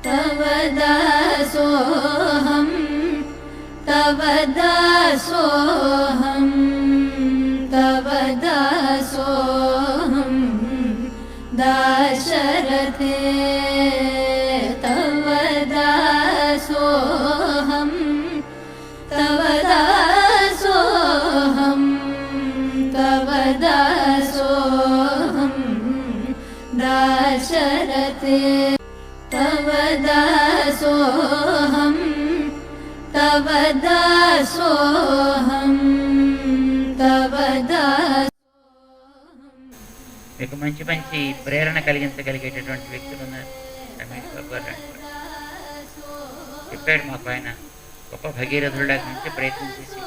तव दासोऽहं तव दासोऽहं तव दासोऽहं दाशरथे तव दासोऽहं तव दासोऽहं तव दासोऽहं दाशरथे तव दासोऽहं तव दासोऽहं तव दासोऽहं మీకు మంచి మంచి ప్రేరణ కలిగించగలిగేటటువంటి వ్యక్తులు ఉన్నారు. రమేష్ బాబు గారు చెప్పాడు మాకు, ఆయన గొప్ప భగీరథుడిగా నుంచి ప్రయత్నం చేసి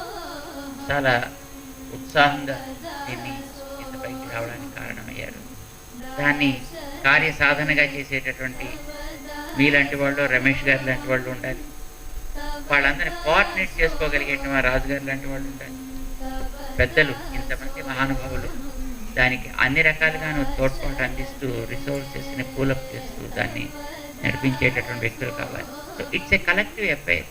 చాలా ఉత్సాహంగా దీన్ని ఇంత పైకి రావడానికి కారణమయ్యారు. దాన్ని కార్యసాధనగా చేసేటటువంటి మీలాంటి వాళ్ళు, రమేష్ గారు లాంటి వాళ్ళు ఉండాలి. వాళ్ళందరినీ కోఆర్డినేట్ చేసుకోగలిగేటువంటి రాజుగారు లాంటి వాళ్ళు ఉండాలి. పెద్దలు, ఇంతమంది మహానుభావులు దానికి అన్ని రకాలుగాను తోడ్పాటు అందిస్తూ రిసోర్సెస్ని పూలప్ చేస్తూ దాన్ని నడిపించేటటువంటి వ్యక్తులు కావాలి. So it's a collective affair.